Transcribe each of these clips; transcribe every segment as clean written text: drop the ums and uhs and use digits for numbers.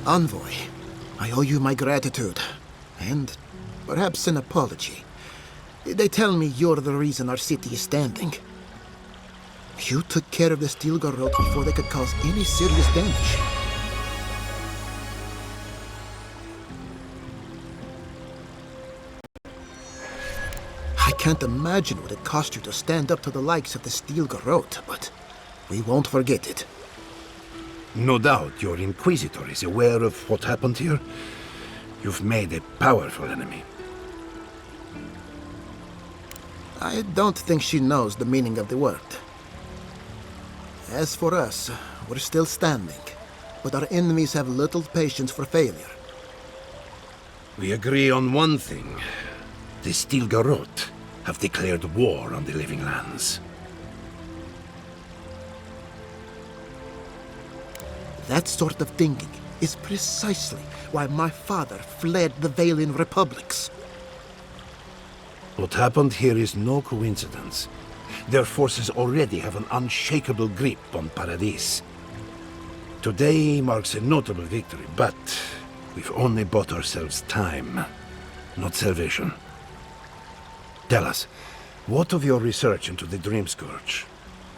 Envoy, I owe you my gratitude, and perhaps an apology. They tell me you're the reason our city is standing. You took care of the steel garrote before they could cause any serious damage. I can't imagine what it cost you to stand up to the likes of the steel garrote, but we won't forget it. No doubt your Inquisitor is aware of what happened here. You've made a powerful enemy. I don't think she knows the meaning of the word. As for us, we're still standing, but our enemies have little patience for failure. We agree on one thing. The Steel Garrote have declared war on the Living Lands. That sort of thinking is precisely why my father fled the Valian republics. What happened here is no coincidence. Their forces already have an unshakable grip on Paradis. Today marks a notable victory, but we've only bought ourselves time, not salvation. Tell us, what of your research into the Dream Scourge?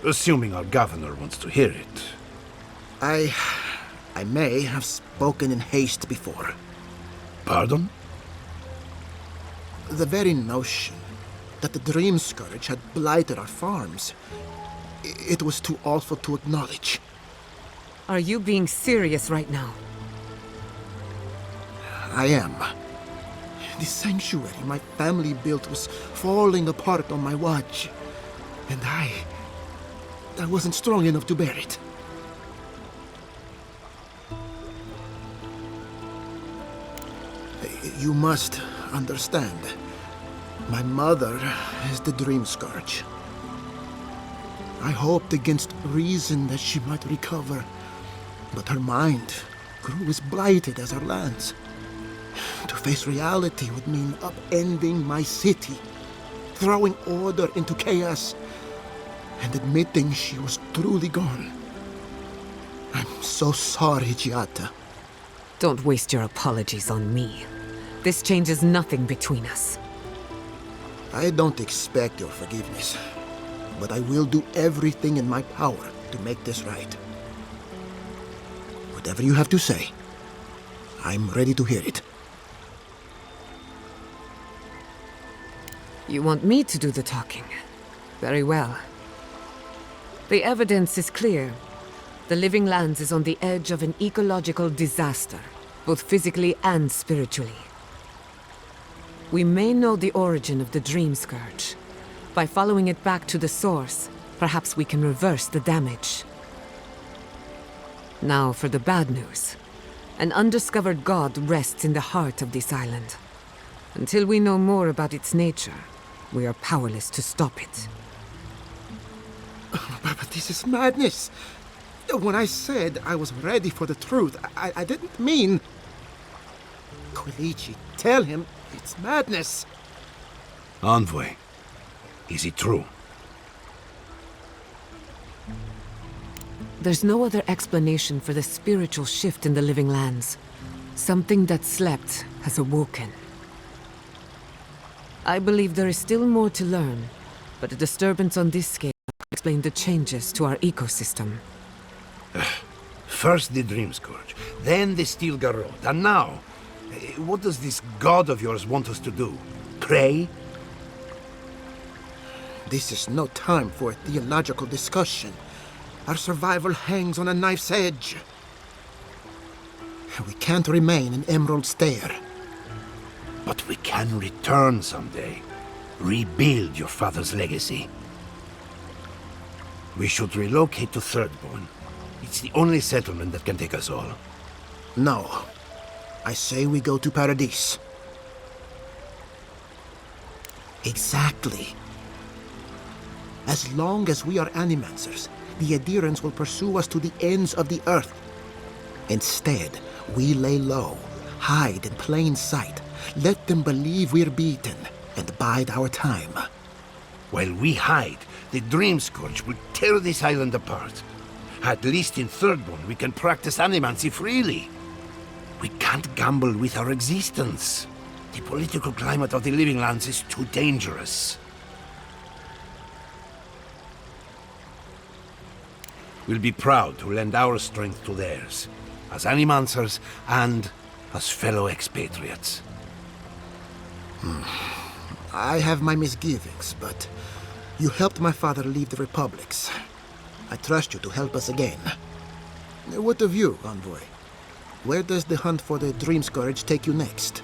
Assuming our governor wants to hear it. I may have spoken in haste before. Pardon? The very notion that the Dream Scourge had blighted our farms, it was too awful to acknowledge. Are you being serious right now? I am. The sanctuary my family built was falling apart on my watch, and I wasn't strong enough to bear it. You must understand. My mother is the Dream Scourge. I hoped against reason that she might recover, but her mind grew as blighted as her lands. To face reality would mean upending my city, throwing order into chaos, and admitting she was truly gone. I'm so sorry, Giata. Don't waste your apologies on me. This changes nothing between us. I don't expect your forgiveness, but I will do everything in my power to make this right. Whatever you have to say, I'm ready to hear it. You want me to do the talking? Very well. The evidence is clear. The Living Lands is on the edge of an ecological disaster, both physically and spiritually. We may know the origin of the Dream Scourge. By following it back to the source, perhaps we can reverse the damage. Now for the bad news. An undiscovered god rests in the heart of this island. Until we know more about its nature, we are powerless to stop it. But this is madness. When I said I was ready for the truth, I didn't mean... Quilici, tell him it's madness. Envoy, is it true? There's no other explanation for the spiritual shift in the Living Lands. Something that slept has awoken. I believe there is still more to learn, but a disturbance on this scale will explain the changes to our ecosystem. First the Dream Scourge, then the Steel Garrote, and now... what does this god of yours want us to do? Pray? This is no time for a theological discussion. Our survival hangs on a knife's edge. We can't remain in Emerald Stair. But we can return someday. Rebuild your father's legacy. We should relocate to Thirdborn. It's the only settlement that can take us all. No. I say we go to Paradis. Exactly. As long as we are Animancers, the adherents will pursue us to the ends of the earth. Instead, we lay low, hide in plain sight, let them believe we're beaten, and bide our time. While we hide, the Dream Scourge will tear this island apart. At least in Thirdborn we can practice animancy freely. We can't gamble with our existence. The political climate of the Living Lands is too dangerous. We'll be proud to lend our strength to theirs, as animancers and as fellow expatriates. I have my misgivings, but you helped my father leave the Republics. I trust you to help us again. What of you, Envoy? Where does the hunt for the Dream Scourge take you next?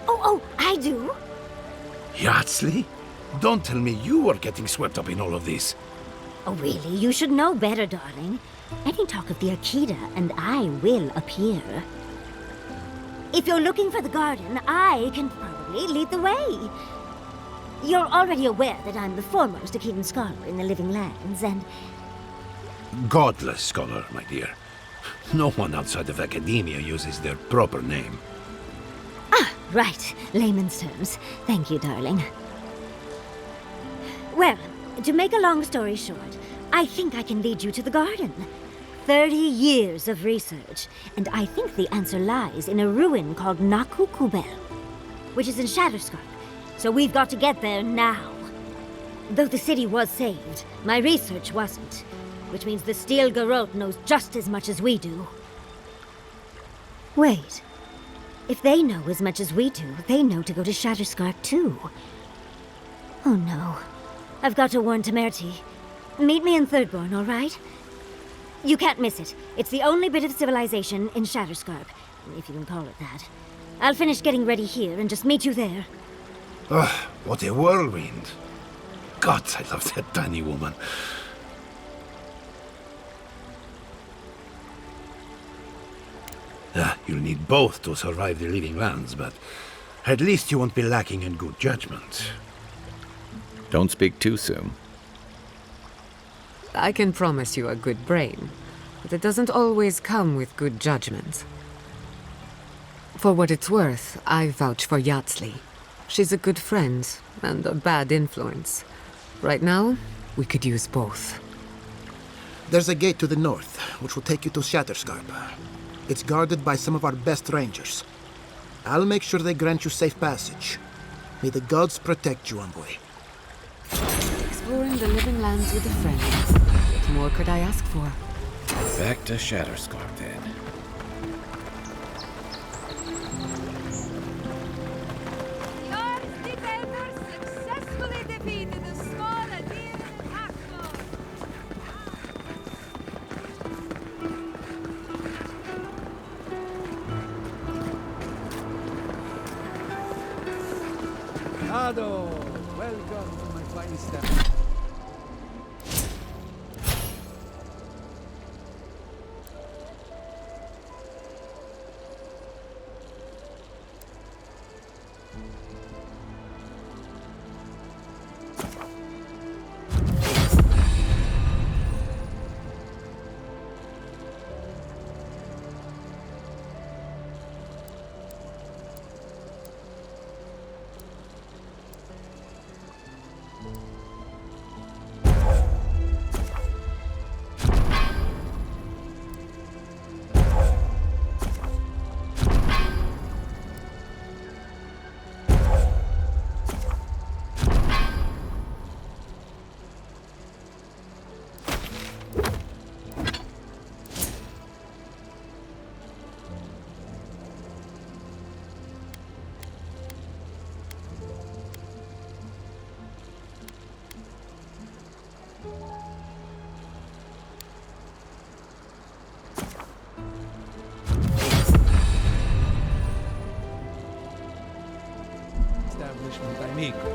Oh, I do. Yardsley? Don't tell me you are getting swept up in all of this. Oh, really? You should know better, darling. Any talk of the Akita, and I will appear. If you're looking for the garden, I can probably lead the way. You're already aware that I'm the foremost Akitan scholar in the Living Lands, and... Godless scholar, my dear. No one outside of academia uses their proper name. Ah, right. Layman's terms. Thank you, darling. Well, to make a long story short, I think I can lead you to the garden. 30 years of research, and I think the answer lies in a ruin called Naku Kubel, which is in Shatterscarp. So we've got to get there now. Though the city was saved, my research wasn't, which means the Steel Garrote knows just as much as we do. Wait. If they know as much as we do, they know to go to Shatterscarp too. Oh no. I've got to warn Temerity. Meet me in Thirdborn, all right? You can't miss it. It's the only bit of civilization in Shatterscarp, if you can call it that. I'll finish getting ready here and just meet you there. Ugh, what a whirlwind. God, I love that tiny woman. You'll need both to survive the Living Lands, but at least you won't be lacking in good judgment. Don't speak too soon. I can promise you a good brain, but it doesn't always come with good judgment. For what it's worth, I vouch for Yardsley. She's a good friend and a bad influence. Right now, we could use both. There's a gate to the north, which will take you to Shatterscarp. It's guarded by some of our best rangers. I'll make sure they grant you safe passage. May the gods protect you, Envoy. Exploring the Living Lands with a friend. What more could I ask for? Back to Shatterscarp, then. Your defenders successfully defeated the small Adin Hacksaw. Ado, welcome to my fine staff. Establishment amigo.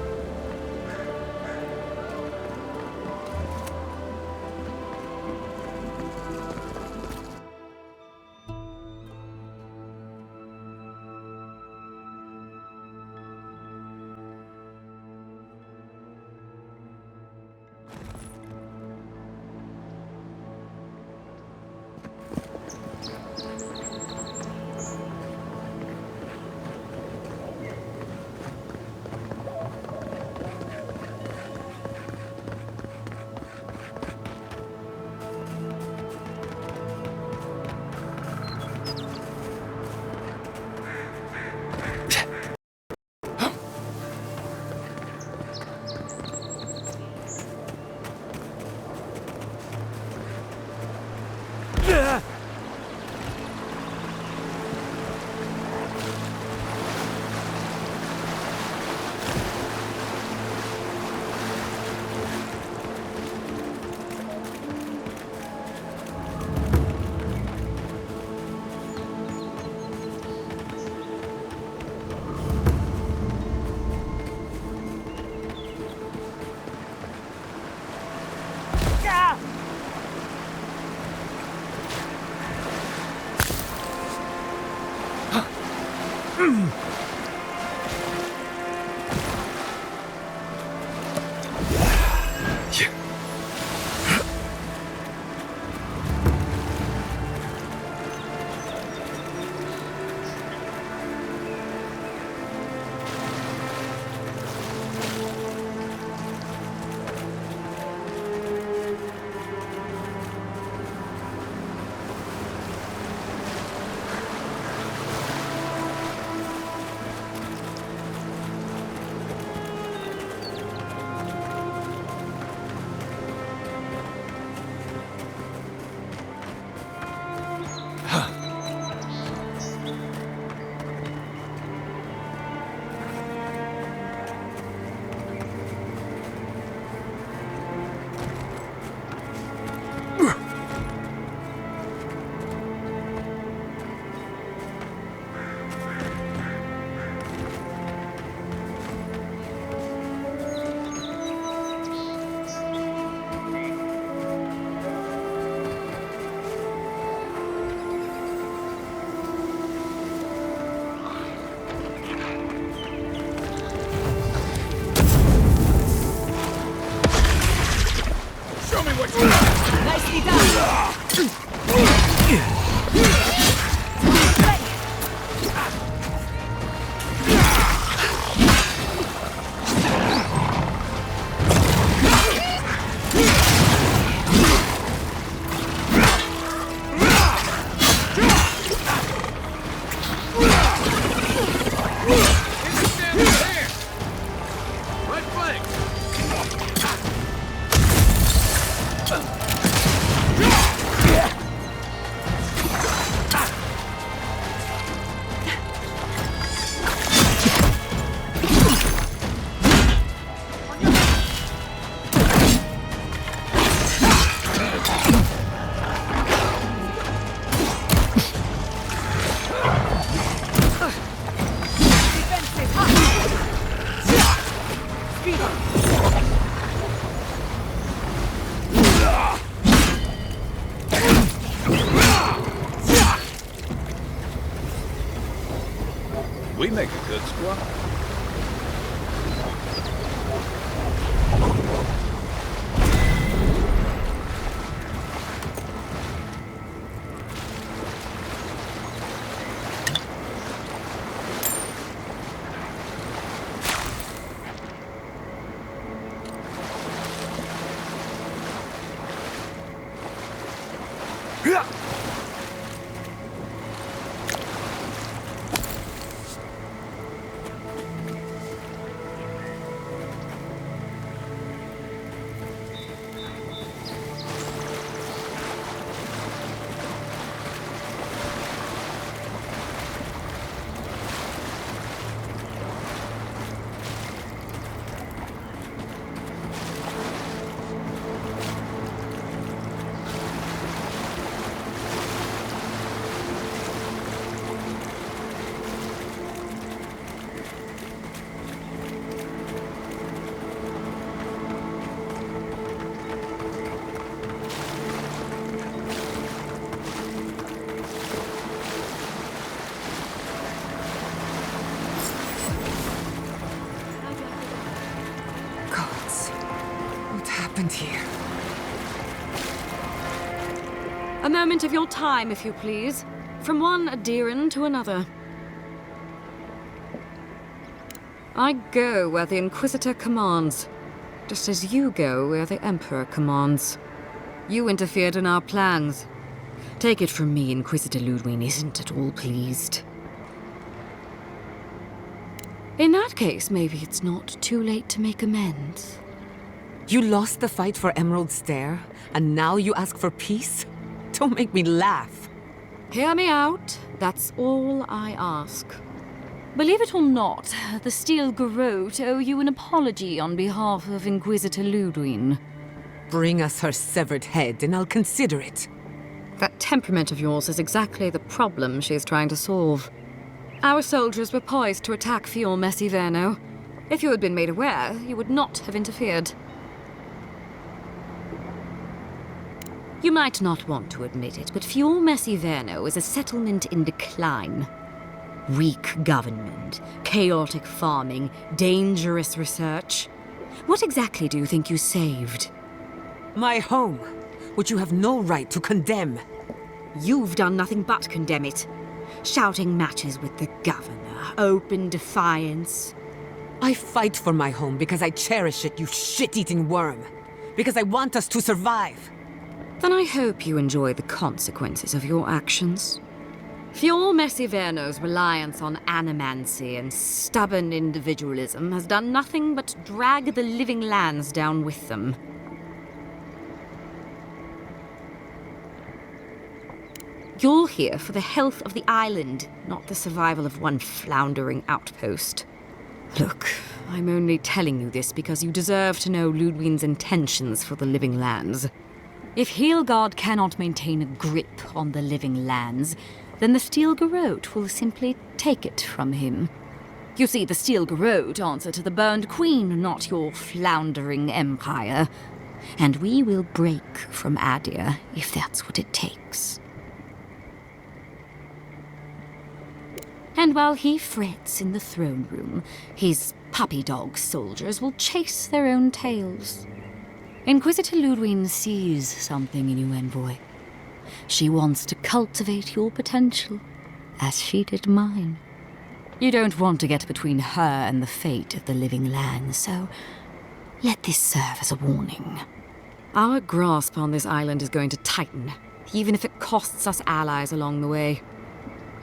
Nicely done. We make a good squad. Gods, what happened here? A moment of your time, if you please. From one Adiran to another. I go where the Inquisitor commands, just as you go where the Emperor commands. You interfered in our plans. Take it from me, Inquisitor Ludwig isn't at all pleased. In that case, maybe it's not too late to make amends. You lost the fight for Emerald Stair, and now you ask for peace? Don't make me laugh. Hear me out. That's all I ask. Believe it or not, the Steel Garrote owe you an apology on behalf of Inquisitor Ludwig. Bring us her severed head, and I'll consider it. That temperament of yours is exactly the problem she is trying to solve. Our soldiers were poised to attack Fior Messiverno. If you had been made aware, you would not have interfered. You might not want to admit it, but Fior Messiverno is a settlement in decline. Weak government, chaotic farming, dangerous research. What exactly do you think you saved? My home, which you have no right to condemn. You've done nothing but condemn it. Shouting matches with the governor, open defiance. I fight for my home because I cherish it, you shit-eating worm. Because I want us to survive. Then I hope you enjoy the consequences of your actions. Fior Merciverno's reliance on animancy and stubborn individualism has done nothing but drag the living lands down with them. You're here for the health of the island, not the survival of one floundering outpost. Look, I'm only telling you this because you deserve to know Ludwig's intentions for the living lands. If Heelgard cannot maintain a grip on the living lands, then the Steel Garrote will simply take it from him. You see, the Steel Garrote answer to the Burned Queen, not your floundering empire. And we will break from Adir if that's what it takes. And while he frets in the throne room, his puppy dog soldiers will chase their own tails. Inquisitor Ludwig sees something in you, Envoy. She wants to cultivate your potential, as she did mine. You don't want to get between her and the fate of the living land, so let this serve as a warning. Our grasp on this island is going to tighten, even if it costs us allies along the way.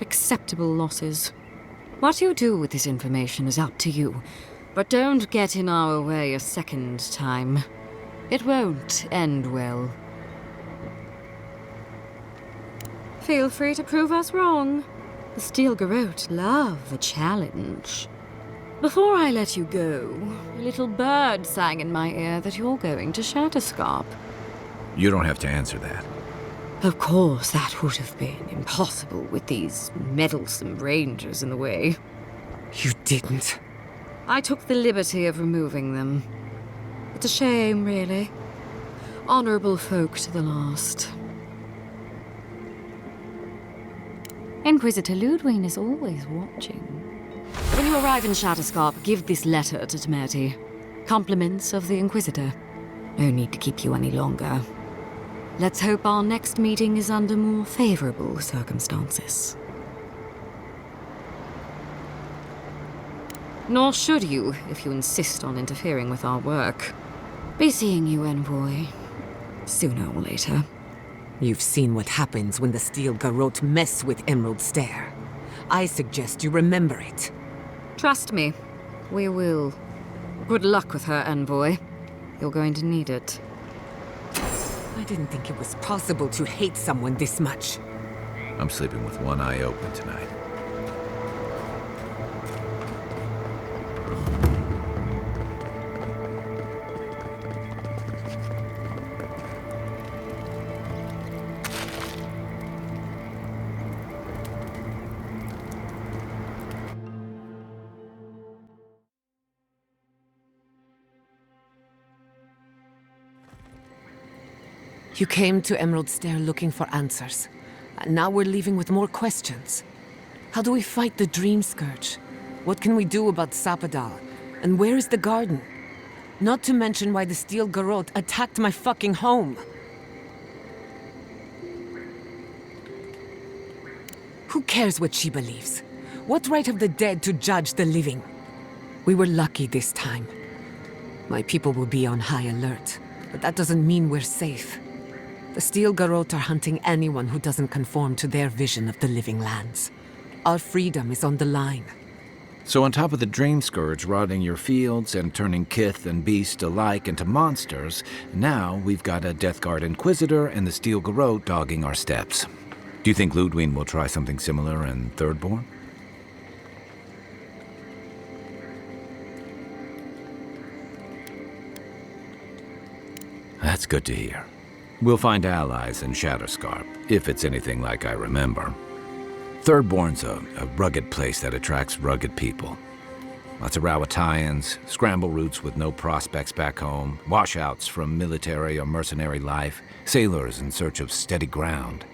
Acceptable losses. What you do with this information is up to you, but don't get in our way a second time. It won't end well. Feel free to prove us wrong. The Steel Garrote love a challenge. Before I let you go, a little bird sang in my ear that you're going to Shatterscarp. You don't have to answer that. Of course, that would have been impossible with these meddlesome rangers in the way. You didn't. I took the liberty of removing them. It's a shame, really. Honorable folk to the last. Inquisitor Ludwig is always watching. When you arrive in Shatterscarp, give this letter to Temerity. Compliments of the Inquisitor. No need to keep you any longer. Let's hope our next meeting is under more favorable circumstances. Nor should you, if you insist on interfering with our work. Be seeing you, Envoy. Sooner or later. You've seen what happens when the Steel Garrote mess with Emerald Stair. I suggest you remember it. Trust me, we will. Good luck with her, Envoy. You're going to need it. I didn't think it was possible to hate someone this much. I'm sleeping with one eye open tonight. You came to Emerald Stair looking for answers. And now we're leaving with more questions. How do we fight the Dream Scourge? What can we do about Sapadal? And where is the garden? Not to mention why the Steel Garrote attacked my fucking home. Who cares what she believes? What right have the dead to judge the living? We were lucky this time. My people will be on high alert, but that doesn't mean we're safe. The Steel Garrote are hunting anyone who doesn't conform to their vision of the living lands. Our freedom is on the line. So on top of the Dream Scourge rotting your fields and turning kith and beast alike into monsters, now we've got a Death Guard Inquisitor and the Steel Garrote dogging our steps. Do you think Ludwig will try something similar in Thirdborn? That's good to hear. We'll find allies in Shatterscarp, if it's anything like I remember. Thirdborn's a rugged place that attracts rugged people. Lots of Rawatayans, scramble routes with no prospects back home, washouts from military or mercenary life, sailors in search of steady ground.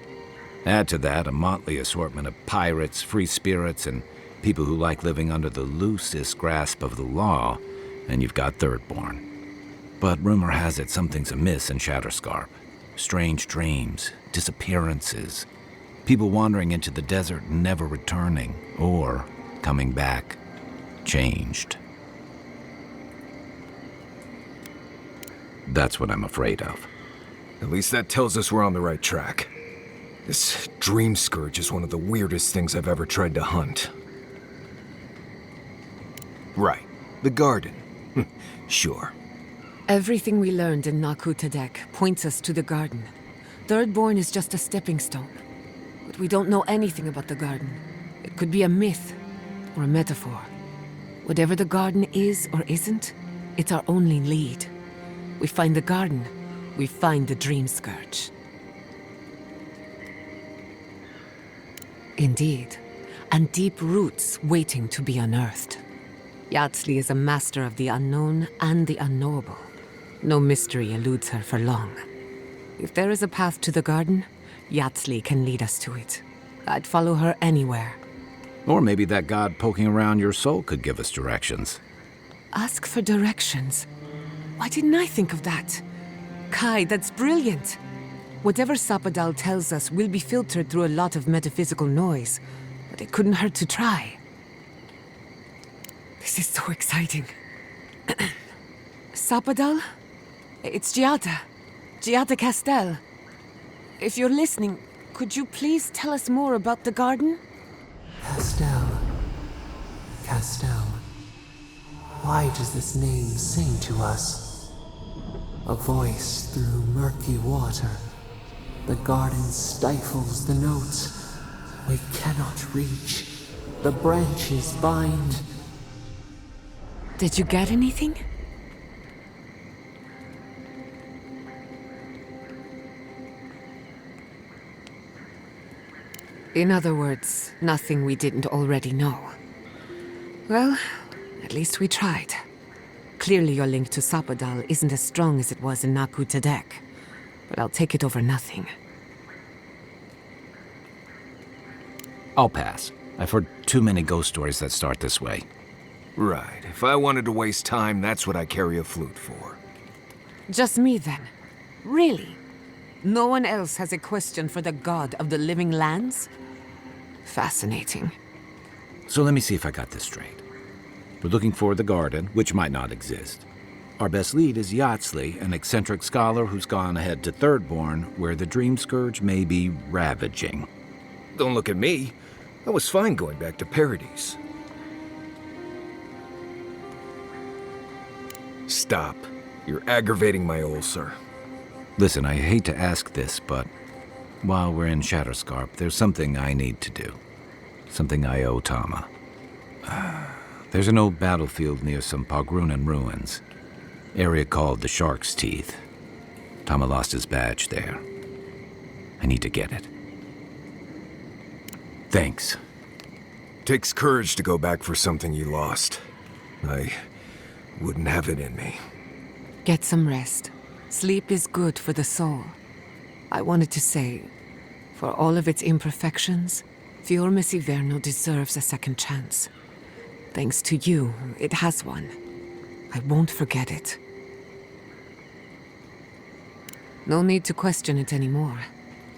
Add to that a motley assortment of pirates, free spirits, and People who like living under the loosest grasp of the law, and you've got Thirdborn. But rumor has it something's amiss in Shatterscarp. Strange dreams, disappearances, people wandering into the desert and never returning, or coming back, changed. That's what I'm afraid of. At least that tells us we're on the right track. This dream scourge is one of the weirdest things I've ever tried to hunt. Right, the garden. Sure. Everything we learned in Naku Tadek points us to the garden. Thirdborn is just a stepping stone. But we don't know anything about the garden. It could be a myth or a metaphor. Whatever the garden is or isn't, it's our only lead. We find the garden, we find the dream scourge. Indeed, and deep roots waiting to be unearthed. Yatsley is a master of the unknown and the unknowable. No mystery eludes her for long. If there is a path to the garden, Yatsley can lead us to it. I'd follow her anywhere. Or maybe that god poking around your soul could give us directions. Ask for directions. Why didn't I think of that? Kai, that's brilliant. Whatever Sapadal tells us will be filtered through a lot of metaphysical noise, but it couldn't hurt to try. This is so exciting. Sapadal? It's Giada. Giada Castel. If you're listening, could you please tell us more about the garden? Castel. Castel. Why does this name sing to us? A voice through murky water. The garden stifles the notes. We cannot reach. The branches bind. Did you get anything? In other words, nothing we didn't already know. Well, at least we tried. Clearly your link to Sapadal isn't as strong as it was in Naku Tadek, but I'll take it over nothing. I'll pass. I've heard too many ghost stories that start this way. Right. If I wanted to waste time, that's what I carry a flute for. Just me then? Really? No one else has a question for the god of the living lands? Fascinating. So let me see if I got this straight. We're looking for the garden, which might not exist. Our best lead is Yatsley, an eccentric scholar who's gone ahead to Thirdborn, where the dream scourge may be ravaging. Don't look at me. I was fine going back to Paradise. Stop. You're aggravating my ulcer. Listen, I hate to ask this, but while we're in Shatterscarp, there's something I need to do. Something I owe Tama. There's an old battlefield near some Pogrunan ruins. Area called the Shark's Teeth. Tama lost his badge there. I need to get it. Thanks. Takes courage to go back for something you lost. I wouldn't have it in me. Get some rest. Sleep is good for the soul. I wanted to say, for all of its imperfections, Fiorme Siverno deserves a second chance. Thanks to you, it has one. I won't forget it. No need to question it anymore.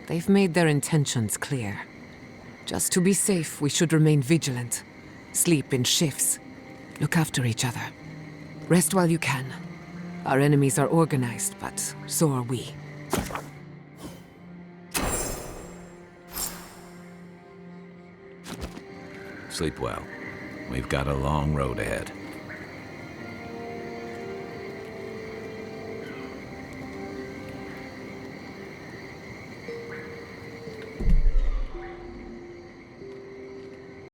They've made their intentions clear. Just to be safe, we should remain vigilant. Sleep in shifts. Look after each other. Rest while you can. Our enemies are organized, but so are we. Sleep well. We've got a long road ahead.